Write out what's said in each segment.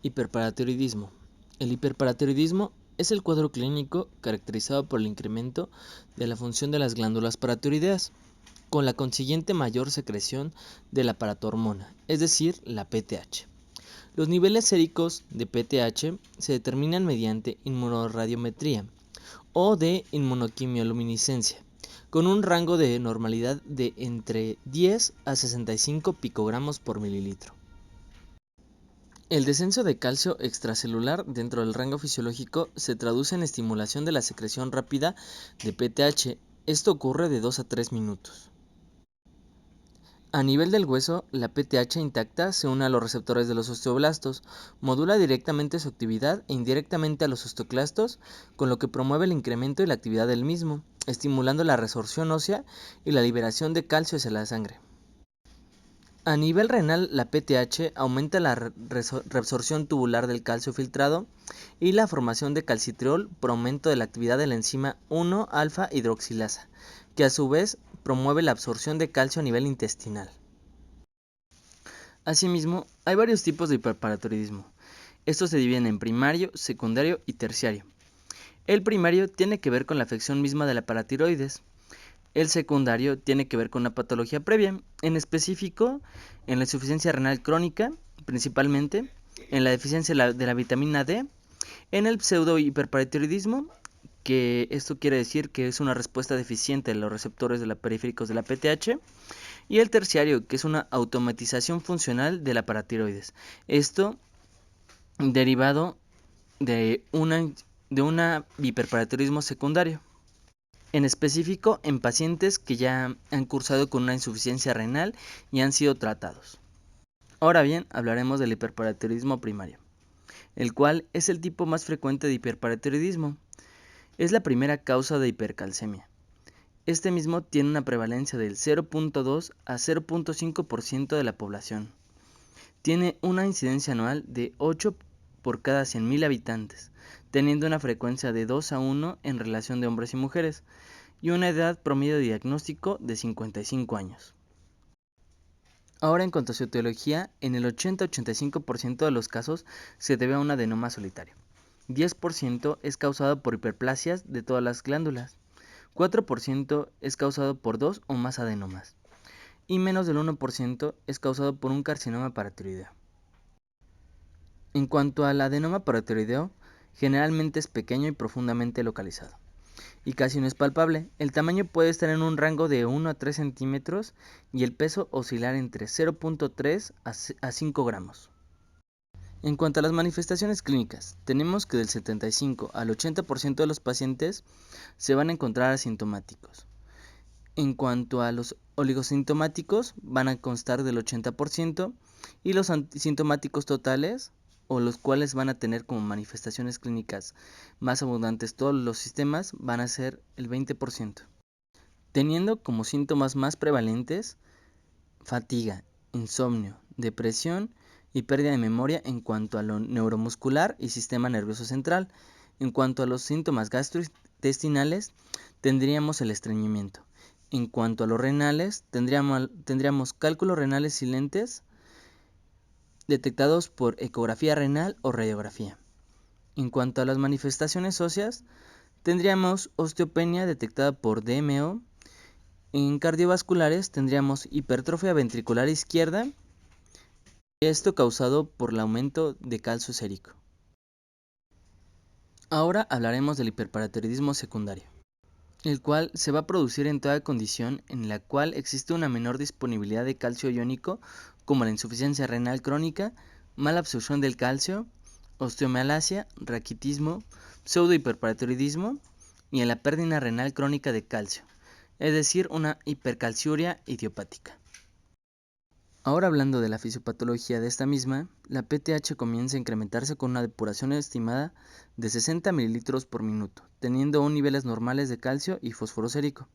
Hiperparatiroidismo. El hiperparatiroidismo es el cuadro clínico caracterizado por el incremento de la función de las glándulas paratiroideas, con la consiguiente mayor secreción de la paratormona, es decir, la PTH. Los niveles séricos de PTH se determinan mediante inmunorradiometría o de inmunoquimioluminiscencia, con un rango de normalidad de entre 10 a 65 picogramos por mililitro. El descenso de calcio extracelular dentro del rango fisiológico se traduce en estimulación de la secreción rápida de PTH. Esto ocurre de 2 a 3 minutos. A nivel del hueso, la PTH intacta se une a los receptores de los osteoblastos, modula directamente su actividad e indirectamente a los osteoclastos, con lo que promueve el incremento y la actividad del mismo, estimulando la resorción ósea y la liberación de calcio hacia la sangre. A nivel renal, la PTH aumenta la reabsorción tubular del calcio filtrado y la formación de calcitriol por aumento de la actividad de la enzima 1-alfa hidroxilasa, que a su vez promueve la absorción de calcio a nivel intestinal. Asimismo, hay varios tipos de hiperparatiroidismo. Estos se dividen en primario, secundario y terciario. El primario tiene que ver con la afección misma de la paratiroides. El secundario tiene que ver con una patología previa, en específico en la insuficiencia renal crónica, principalmente, en la deficiencia de la vitamina D, en el pseudohiperparatiroidismo, que esto quiere decir que es una respuesta deficiente de los receptores de la periféricos de la PTH, y el terciario, que es una automatización funcional de la paratiroides. Esto derivado de una hiperparatiroidismo secundario. En específico en pacientes que ya han cursado con una insuficiencia renal y han sido tratados. Ahora bien, hablaremos del hiperparatiroidismo primario, el cual es el tipo más frecuente de hiperparatiroidismo. Es la primera causa de hipercalcemia. Este mismo tiene una prevalencia del 0.2 a 0.5% de la población. Tiene una incidencia anual de 8 por cada 100.000 habitantes, teniendo una frecuencia de 2 a 1 en relación de hombres y mujeres, y una edad promedio de diagnóstico de 55 años. Ahora, en cuanto a su etiología, en el 80-85% de los casos se debe a un adenoma solitario. 10% es causado por hiperplasias de todas las glándulas. 4% es causado por 2 o más adenomas. Y menos del 1% es causado por un carcinoma paratiroideo. En cuanto al adenoma paratiroideo, generalmente es pequeño y profundamente localizado, y casi no es palpable. El tamaño puede estar en un rango de 1 a 3 centímetros y el peso oscilar entre 0.3 a 5 gramos. En cuanto a las manifestaciones clínicas, tenemos que del 75 al 80% de los pacientes se van a encontrar asintomáticos. En cuanto a los oligosintomáticos, van a constar del 80% y los asintomáticos totales, o los cuales van a tener como manifestaciones clínicas más abundantes todos los sistemas, van a ser el 20%. Teniendo como síntomas más prevalentes fatiga, insomnio, depresión y pérdida de memoria en cuanto a lo neuromuscular y sistema nervioso central. En cuanto a los síntomas gastrointestinales, tendríamos el estreñimiento. En cuanto a los renales, tendríamos cálculos renales silentes detectados por ecografía renal o radiografía. En cuanto a las manifestaciones óseas, tendríamos osteopenia detectada por DMO. En cardiovasculares tendríamos hipertrofia ventricular izquierda, esto causado por el aumento de calcio sérico. Ahora hablaremos del hiperparatiroidismo secundario, el cual se va a producir en toda condición en la cual existe una menor disponibilidad de calcio iónico, como la insuficiencia renal crónica, mala absorción del calcio, osteomalacia, raquitismo, pseudohiperparatiroidismo y en la pérdida renal crónica de calcio, es decir, una hipercalciuria idiopática. Ahora, hablando de la fisiopatología de esta misma, la PTH comienza a incrementarse con una depuración estimada de 60 ml por minuto, teniendo aún niveles normales de calcio y fósforo sérico.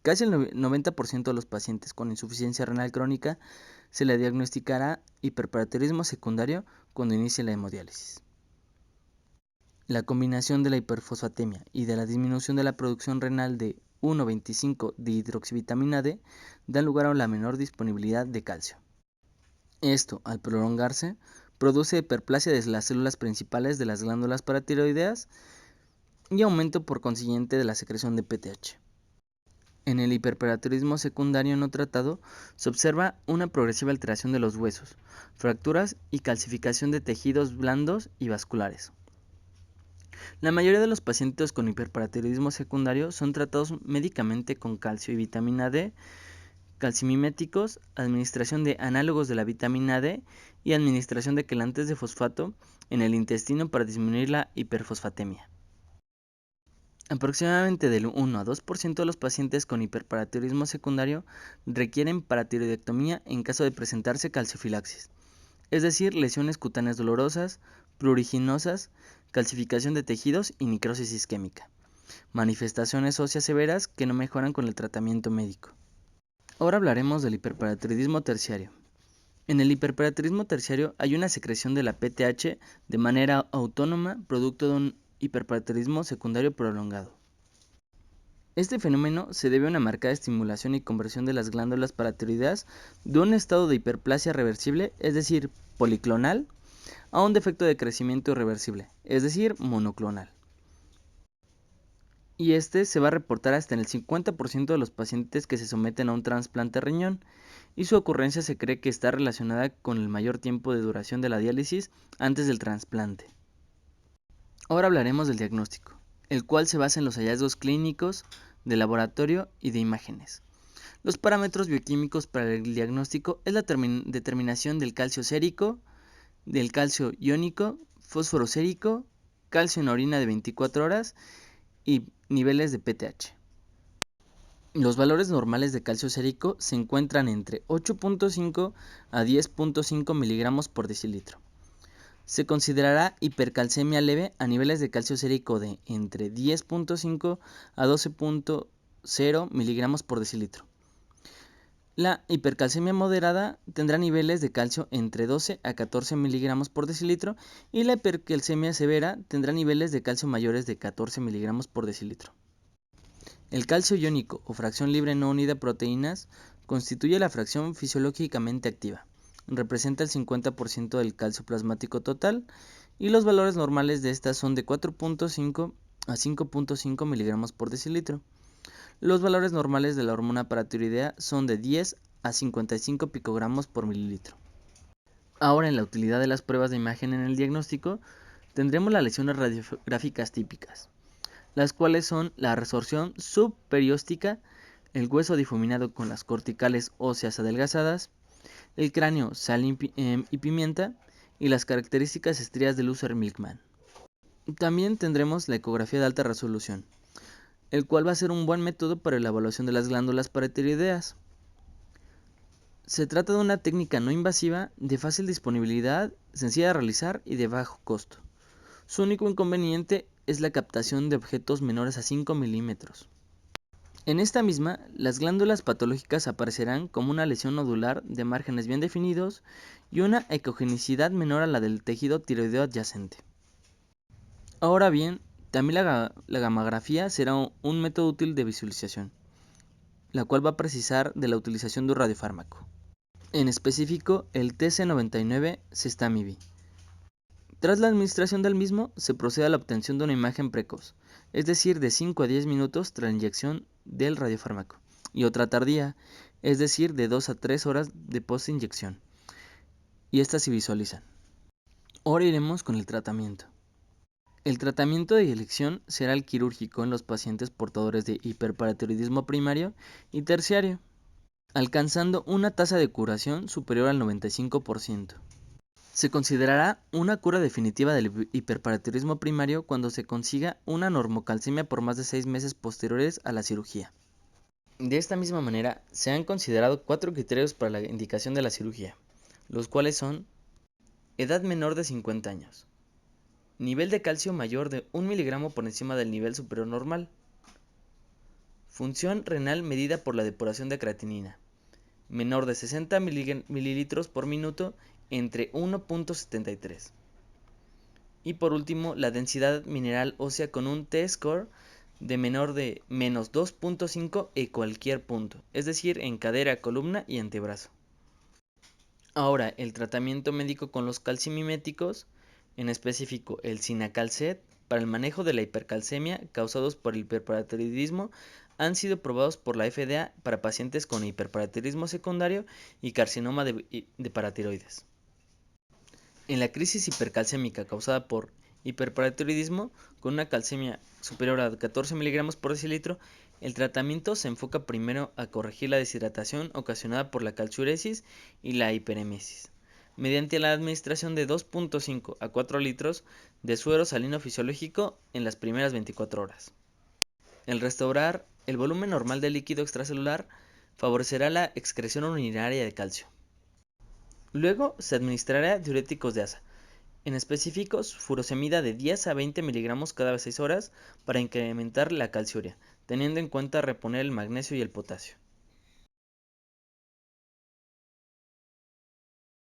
Casi el 90% de los pacientes con insuficiencia renal crónica se le diagnosticará hiperparatiroidismo secundario cuando inicie la hemodiálisis. La combinación de la hiperfosfatemia y de la disminución de la producción renal de 1,25 de hidroxivitamina D da lugar a la menor disponibilidad de calcio. Esto, al prolongarse, produce hiperplasia de las células principales de las glándulas paratiroideas y aumento por consiguiente de la secreción de PTH. En el hiperparatiroidismo secundario no tratado se observa una progresiva alteración de los huesos, fracturas y calcificación de tejidos blandos y vasculares. La mayoría de los pacientes con hiperparatiroidismo secundario son tratados médicamente con calcio y vitamina D, calcimiméticos, administración de análogos de la vitamina D y administración de quelantes de fosfato en el intestino para disminuir la hiperfosfatemia. Aproximadamente del 1 a 2% de los pacientes con hiperparatiroidismo secundario requieren paratiroidectomía en caso de presentarse calciofilaxis, es decir, lesiones cutáneas dolorosas, pruriginosas, calcificación de tejidos y necrosis isquémica, manifestaciones óseas severas que no mejoran con el tratamiento médico. Ahora hablaremos del hiperparatiroidismo terciario. En el hiperparatiroidismo terciario hay una secreción de la PTH de manera autónoma producto de un hiperparatiroidismo secundario prolongado. Este fenómeno se debe a una marcada estimulación y conversión de las glándulas paratiroideas de un estado de hiperplasia reversible, es decir, policlonal, a un defecto de crecimiento irreversible, es decir, monoclonal. Y este se va a reportar hasta en el 50% de los pacientes que se someten a un trasplante de riñón, y su ocurrencia se cree que está relacionada con el mayor tiempo de duración de la diálisis antes del trasplante. Ahora hablaremos del diagnóstico, el cual se basa en los hallazgos clínicos, de laboratorio y de imágenes. Los parámetros bioquímicos para el diagnóstico es la determinación del calcio sérico, del calcio iónico, fósforo sérico, calcio en orina de 24 horas y niveles de PTH. Los valores normales de calcio sérico se encuentran entre 8.5 a 10.5 miligramos por decilitro. Se considerará hipercalcemia leve a niveles de calcio sérico de entre 10.5 a 12.0 miligramos por decilitro. La hipercalcemia moderada tendrá niveles de calcio entre 12 a 14 miligramos por decilitro y la hipercalcemia severa tendrá niveles de calcio mayores de 14 miligramos por decilitro. El calcio iónico o fracción libre no unida a proteínas constituye la fracción fisiológicamente activa. Representa el 50% del calcio plasmático total y los valores normales de esta son de 4.5 a 5.5 miligramos por decilitro. Los valores normales de la hormona paratiroidea son de 10 a 55 picogramos por mililitro. Ahora, en la utilidad de las pruebas de imagen en el diagnóstico, tendremos las lesiones radiográficas típicas, las cuales son la resorción subperióstica, el hueso difuminado con las corticales óseas adelgazadas, el cráneo sal y pimienta y las características estrías de Lusser-Milkman. También tendremos la ecografía de alta resolución, el cual va a ser un buen método para la evaluación de las glándulas paratiroideas. Se trata de una técnica no invasiva, de fácil disponibilidad, sencilla de realizar y de bajo costo. Su único inconveniente es la captación de objetos menores a 5 milímetros. En esta misma, las glándulas patológicas aparecerán como una lesión nodular de márgenes bien definidos y una ecogenicidad menor a la del tejido tiroideo adyacente. Ahora bien, también la gammagrafía será un método útil de visualización, la cual va a precisar de la utilización de un radiofármaco, en específico el TC99 Cestamivir. Tras la administración del mismo, se procede a la obtención de una imagen precoz, es decir, de 5 a 10 minutos tras la inyección del radiofármaco, y otra tardía, es decir, de 2 a 3 horas de post-inyección, y estas se visualizan. Ahora iremos con el tratamiento. El tratamiento de elección será el quirúrgico en los pacientes portadores de hiperparatiroidismo primario y terciario, alcanzando una tasa de curación superior al 95%. Se considerará una cura definitiva del hiperparatiroidismo primario cuando se consiga una normocalcemia por más de 6 meses posteriores a la cirugía. De esta misma manera, se han considerado 4 criterios para la indicación de la cirugía, los cuales son: edad menor de 50 años, nivel de calcio mayor de 1 miligramo por encima del nivel superior normal, función renal medida por la depuración de creatinina, menor de 60 mililitros por minuto entre 1.73. Y por último, la densidad mineral ósea con un T-score de menor de menos 2.5 en cualquier punto, es decir, en cadera, columna y antebrazo. Ahora, el tratamiento médico con los calcimiméticos, en específico el Cinacalcet, para el manejo de la hipercalcemia causados por el hiperparatiroidismo, han sido probados por la FDA para pacientes con hiperparatiroidismo secundario y carcinoma de paratiroides. En la crisis hipercalcémica causada por hiperparatiroidismo, con una calcemia superior a 14 miligramos por decilitro, el tratamiento se enfoca primero a corregir la deshidratación ocasionada por la calciuresis y la hiperemesis, mediante la administración de 2.5 a 4 litros de suero salino fisiológico en las primeras 24 horas. El restaurar el volumen normal de líquido extracelular favorecerá la excreción urinaria de calcio. Luego se administrará diuréticos de asa, en específico furosemida de 10 a 20 miligramos cada 6 horas para incrementar la calciuria, teniendo en cuenta reponer el magnesio y el potasio.